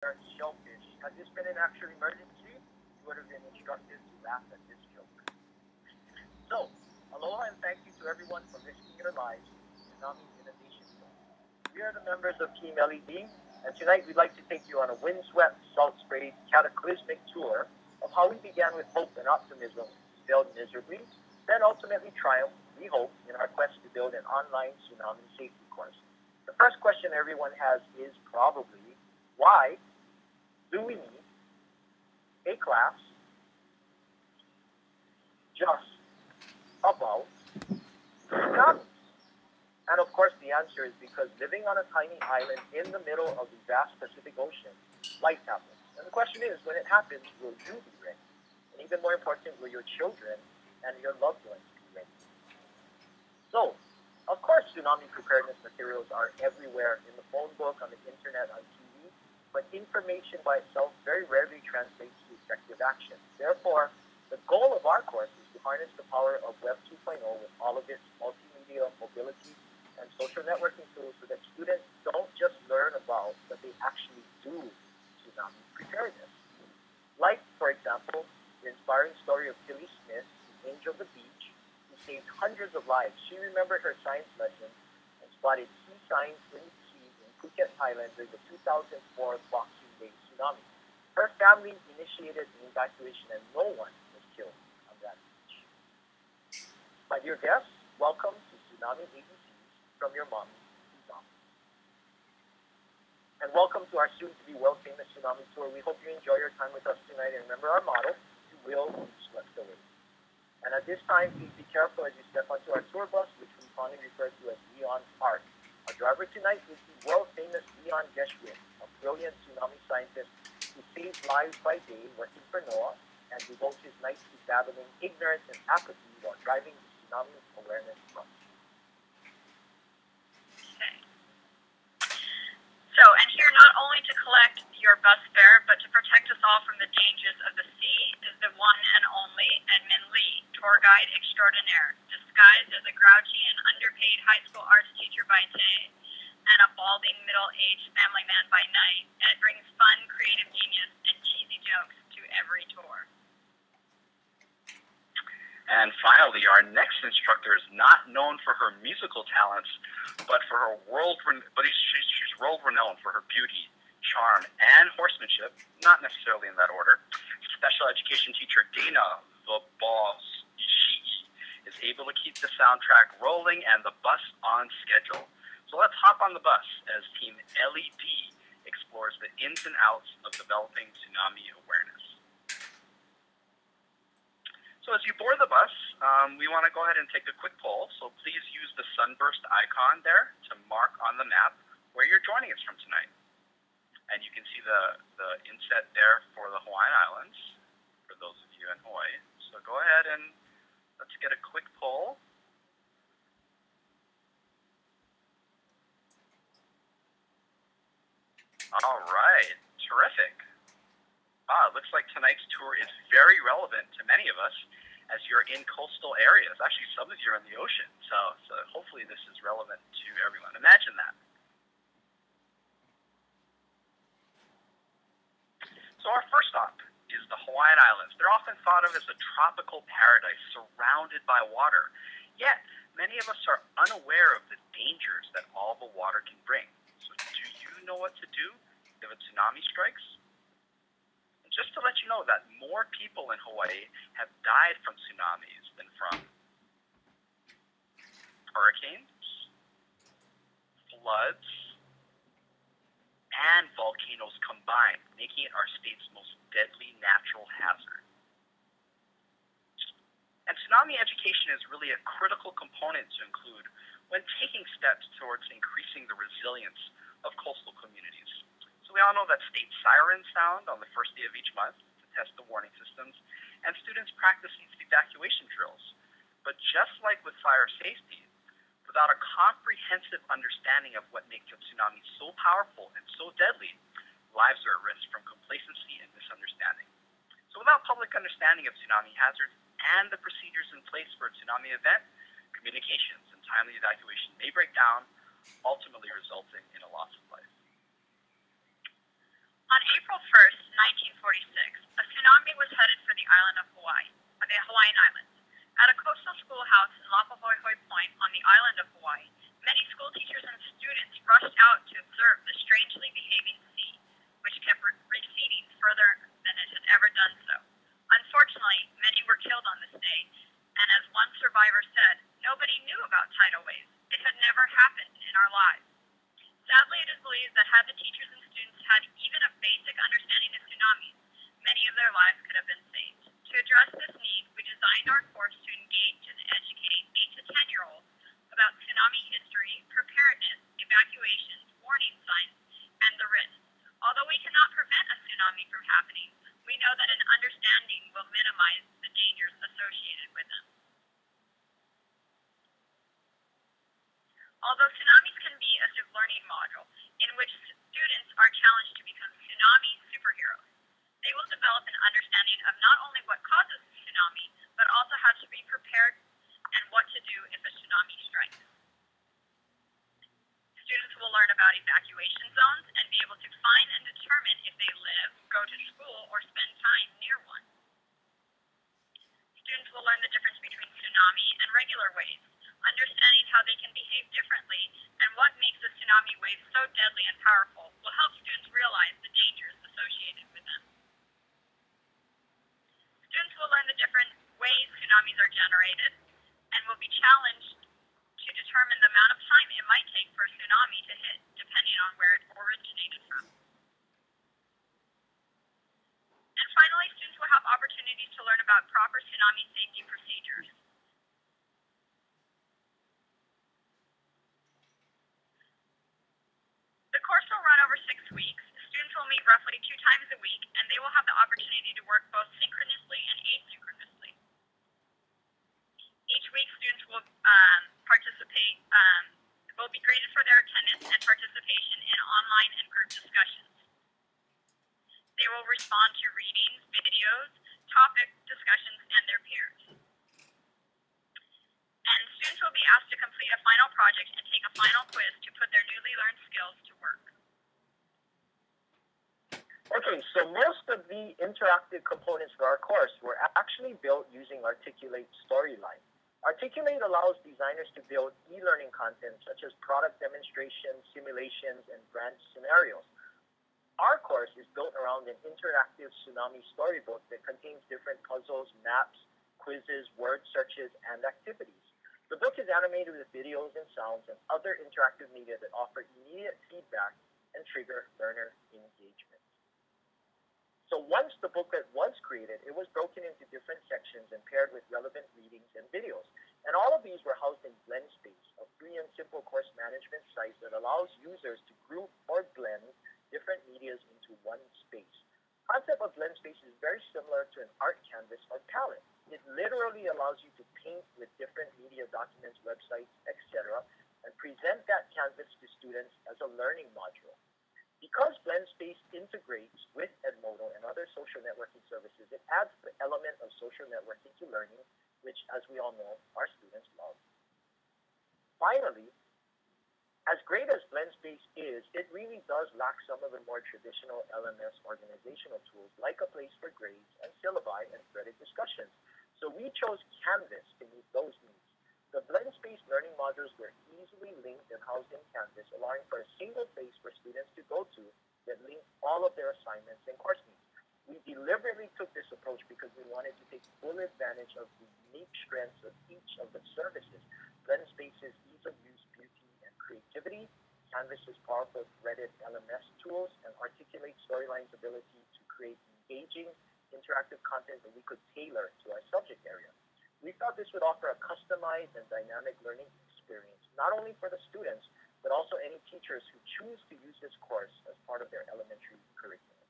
are shellfish. Had this been an actual emergency, you would have been instructed to laugh at this joke. So, aloha and thank you to everyone for risking your lives in Tsunami Inundation Zone. We are the members of Team LED, and tonight we'd like to take you on a windswept, salt-sprayed, cataclysmic tour of how we began with hope and optimism, failed miserably, then ultimately triumphed, we hope, in our quest to build an online tsunami safety course. The first question everyone has is probably, why do we need a class just about tsunamis? And of course, the answer is because living on a tiny island in the middle of the vast Pacific Ocean, life happens. And the question is, when it happens, will you be ready? And even more important, will your children and your loved ones be ready? So, of course, tsunami preparedness materials are everywhere in the phone book, on the internet, on TV, but information by itself very rarely translates to effective action. Therefore, the goal of our course is to harness the power of Web 2.0 with all of its multimedia, mobility, and social networking tools so that students don't just learn about, but they actually do tsunami preparedness. Like, for example, the inspiring story of Tilly Smith, the Angel of the Beach, who saved hundreds of lives. She remembered her science lesson and spotted sea signs in the sea in Phuket, Thailand during the 2004 Boxing Day tsunami. Her family initiated the evacuation and no one was killed on that beach. My dear guests, welcome to Tsunami ABCs from your mommy, Suzanne. And welcome to our soon-to-be world-famous tsunami tour. We hope you enjoy your time with us tonight. And remember our motto, you will be swept away. And at this time, please be careful as you step onto our tour bus, which we fondly refer to as Leon Park. Our driver tonight is the world-famous Leon Geschwin, a brilliant tsunami scientist who saves lives by day working for NOAA and devotes his nights to battling ignorance and apathy while driving the Tsunami Awareness Bus. So, and here not only to collect your bus fare, but to protect us all from the dangers of the sea is the one and only Edmund Lee, tour guide extraordinaire, disguised as a grouchy and underpaid high school arts teacher by day and a balding middle-aged family man by night. Ed brings fun, creative genius, and cheesy jokes to every tour. And finally, our next instructor is not known for her musical talents, but for her she's world-renowned for her beauty, charm, and horsemanship, not necessarily in that order. Special education teacher Dana, the boss, Ishii, is able to keep the soundtrack rolling and the bus on schedule. So let's hop on the bus as Team LED explores the ins and outs of developing tsunami awareness. So as you board the bus, we want to go ahead and take a quick poll. So please use the sunburst icon there to mark on the map where you're joining us from tonight. And you can see the inset there for the Hawaiian Islands, for those of you in Hawaii. So go ahead and let's get a quick poll. All right, terrific. It looks like tonight's tour is very relevant to many of us as you're in coastal areas. Actually, some of you are in the ocean, so hopefully this is relevant to everyone. Imagine that. So our first stop is the Hawaiian Islands. They're often thought of as a tropical paradise surrounded by water. Yet, many of us are unaware of the dangers that all the water can bring. So do you know what to do if a tsunami strikes? Just to let you know that more people in Hawaii have died from tsunamis than from hurricanes, floods, and volcanoes combined, making it our state's most deadly natural hazard. And tsunami education is really a critical component to include when taking steps towards increasing the resilience of coastal communities. So we all know that state sirens sound on the first day of each month to test the warning systems, and students practice these evacuation drills. But just like with fire safety, without a comprehensive understanding of what makes a tsunami so powerful and so deadly, lives are at risk from complacency and misunderstanding. So without public understanding of tsunami hazards and the procedures in place for a tsunami event, communications and timely evacuation may break down, ultimately resulting in a loss of life. On April 1st, 1946, a tsunami was headed for the island of Hawaii, the Hawaiian Islands. At a coastal schoolhouse in Lapahoihoi Point on the island of Hawaii, many school teachers and students rushed out to observe the strangely behaving sea, which kept receding further than it had ever done so. Unfortunately, many were killed on this day, and as one survivor said, nobody knew about tidal waves. It had never happened in our lives. Sadly, it is believed that had the teachers and students had even a basic understanding of tsunamis, many of their lives could have been saved. To address this need, we designed our course to engage and educate 8 to 10-year-olds about tsunami history, preparedness, evacuations, warning signs, and the risks. Although we cannot prevent a tsunami from happening, we know that an understanding will minimize the dangers associated with them. Although tsunamis can be a learning module in which students are challenged to become tsunami superheroes, they will develop an understanding of not only what causes a tsunami, but also how to be prepared and what to do if a tsunami strikes. Students will learn about evacuation zones and be able to find and determine if they live, go to school, or spend time near one. Students will learn the difference between tsunami and regular waves, understanding how they can behave differently and what makes a tsunami wave so deadly and powerful will help students realize the dangers associated with them. Students will learn the different ways tsunamis are generated and will be challenged to determine the amount of time it might take for a tsunami to hit, depending on where it originated from. And finally, students will have opportunities to learn about proper tsunami safety procedures. The course will run over 6 weeks. Students will meet roughly 2 times a week, and they will have the opportunity to work both synchronously and asynchronously. Each week, students will will be graded for their attendance and participation in online and group discussions. They will respond to readings, videos, topic discussions, and their peers. And students will be asked to complete a final project and take a final quiz to put their newly learned skills to work. Okay, so most of the interactive components for our course were actually built using Articulate Storyline. Articulate allows designers to build e-learning content such as product demonstrations, simulations, and brand scenarios. Our course is built around an interactive tsunami storybook that contains different puzzles, maps, quizzes, word searches, and activities. The book is animated with videos and sounds and other interactive media that offer immediate feedback and trigger learner engagement. So once the booklet was created, it was broken into different sections and paired with relevant readings and videos. And all of these were housed in BlendSpace, a free and simple course management site that allows users to group or blend different medias into one space. The concept of BlendSpace is very similar to an art canvas or palette. It literally allows you to paint with different media documents, websites, etc., and present that canvas to students as a learning module. Because BlendSpace integrates with Edmodo and other social networking services, it adds the element of social networking to learning, which, as we all know, our students love. Finally, as great as BlendSpace is, it really does lack some of the more traditional LMS organizational tools, like a place for grades and syllabi and threaded discussions. So we chose Canvas to meet those needs. The BlendSpace learning modules were easily linked and housed in Canvas, allowing for a single place for students to go to that link all of their assignments and course needs. We deliberately took this approach because we wanted to take full advantage of the unique strengths of each of the services. BlendSpace's ease of use, beauty, and creativity, Canvas's powerful threaded LMS tools, and Articulate Storyline's ability to create engaging, interactive content that we could tailor to our subject area. We thought this would offer a customized and dynamic learning experience, not only for the students, but also any teachers who choose to use this course as part of their elementary curriculum.